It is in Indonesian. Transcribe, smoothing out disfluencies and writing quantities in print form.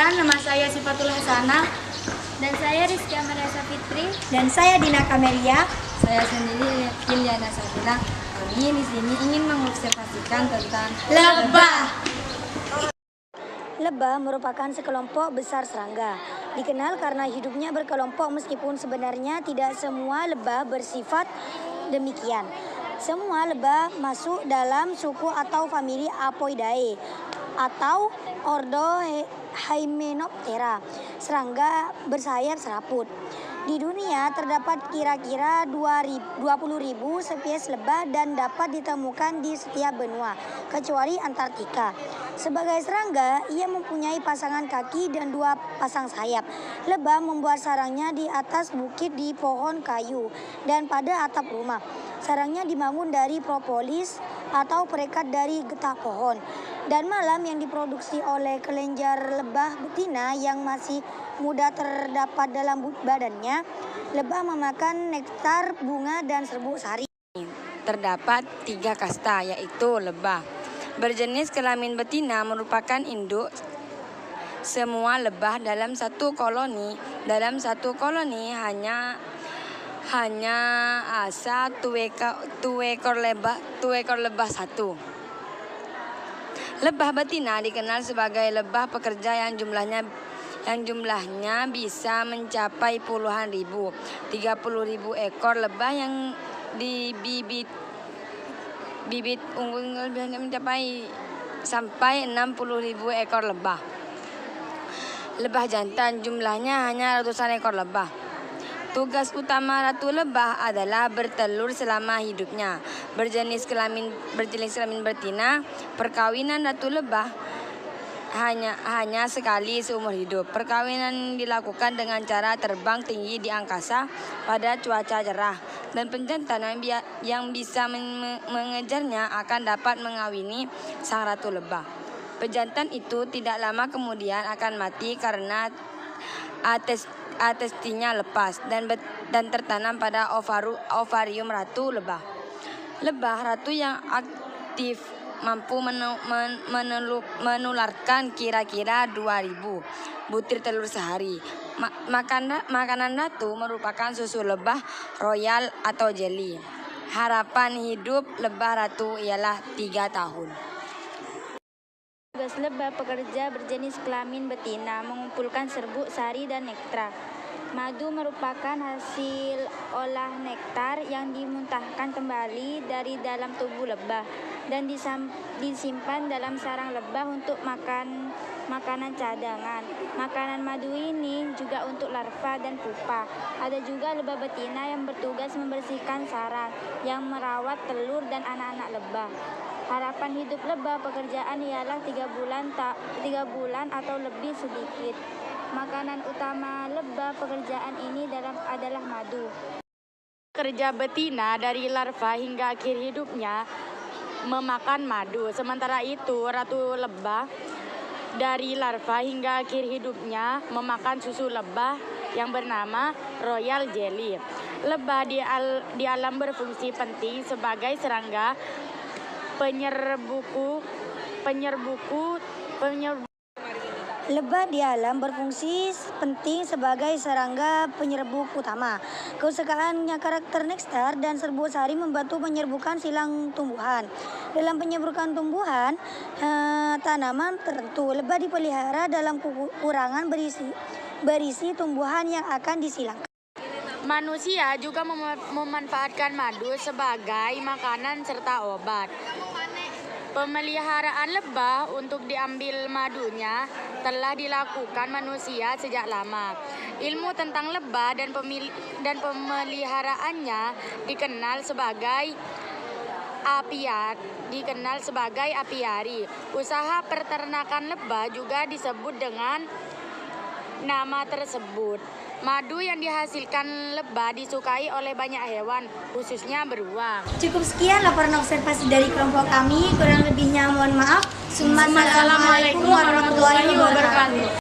Perkenalkan, nama saya Sifatul Hasanah. Dan saya Rizky Amalia Fitri. Dan saya Dina Kamelia. Saya sendiri Liliana Safira. Kami di sini ingin mengobservasikan tentang Lebah. Lebah merupakan sekelompok besar serangga. Dikenal karena hidupnya berkelompok meskipun sebenarnya tidak semua lebah bersifat demikian. Semua lebah masuk dalam suku atau famili Apoidae atau ordo Hymenoptera, serangga bersayap seraput. Di dunia terdapat kira-kira 20.000 spesies lebah dan dapat ditemukan di setiap benua, kecuali Antartika. Sebagai serangga, ia mempunyai pasangan kaki dan 2 pasang sayap. Lebah membuat sarangnya di atas bukit, di pohon kayu, dan pada atap rumah. Sarangnya dibangun dari propolis atau perekat dari getah pohon. Dan malam yang diproduksi oleh kelenjar lebah betina yang masih muda terdapat dalam badannya. Lebah memakan nektar, bunga, dan serbuk sari. terdapat 3 kasta, yaitu lebah berjenis kelamin betina merupakan induk semua lebah dalam satu koloni. Dalam satu koloni hanya asa tuekor lebah satu. Lebah betina dikenal sebagai lebah pekerja yang jumlahnya bisa mencapai puluhan ribu. 30.000 ekor lebah yang bibit unggul mencapai sampai 60.000 ekor lebah. Lebah jantan jumlahnya hanya ratusan ekor lebah. Tugas utama ratu lebah adalah bertelur selama hidupnya. Berjenis kelamin betina, perkawinan ratu lebah hanya sekali seumur hidup. Perkawinan dilakukan dengan cara terbang tinggi di angkasa pada cuaca cerah, dan penjantan yang bisa mengejarnya akan dapat mengawini sang ratu lebah. Pejantan itu tidak lama kemudian akan mati karena atestinya lepas dan tertanam pada ovarium ratu lebah. Lebah ratu yang aktif mampu menularkan kira-kira 2.000 butir telur sehari. Makanan ratu merupakan susu lebah royal atau jelly. Harapan hidup lebah ratu ialah 3 tahun. Tugas lebah pekerja berjenis kelamin betina mengumpulkan serbuk, sari, dan nektar. Madu merupakan hasil olah nektar yang dimuntahkan kembali dari dalam tubuh lebah dan disimpan dalam sarang lebah untuk makanan cadangan. Makanan madu ini juga untuk larva dan pupa. Ada juga lebah betina yang bertugas membersihkan sarang, yang merawat telur dan anak-anak lebah. Harapan hidup lebah pekerjaan ialah 3 bulan atau lebih sedikit. Makanan utama lebah pekerjaan ini adalah madu. Kerja betina dari larva hingga akhir hidupnya memakan madu. Sementara itu, ratu lebah dari larva hingga akhir hidupnya memakan susu lebah yang bernama royal jelly. Lebah di alam berfungsi penting sebagai serangga penyerbuku. Lebah di alam berfungsi penting sebagai serangga penyerbuk utama. Kesukaannya karakter nektar dan serbuk sari membantu menyerbukan silang tumbuhan. Dalam penyerbukan tumbuhan tanaman tertentu, lebah dipelihara dalam kurangan berisi tumbuhan yang akan disilangkan. Manusia juga memanfaatkan madu sebagai makanan serta obat. Pemeliharaan lebah untuk diambil madunya telah dilakukan manusia sejak lama. Ilmu tentang lebah dan pemeliharaannya dikenal sebagai apiari. Usaha peternakan lebah juga disebut dengan nama tersebut. Madu yang dihasilkan lebah disukai oleh banyak hewan, khususnya beruang. Cukup sekian laporan observasi dari kelompok kami. Kurang lebihnya mohon maaf. Assalamualaikum warahmatullahi wabarakatuh.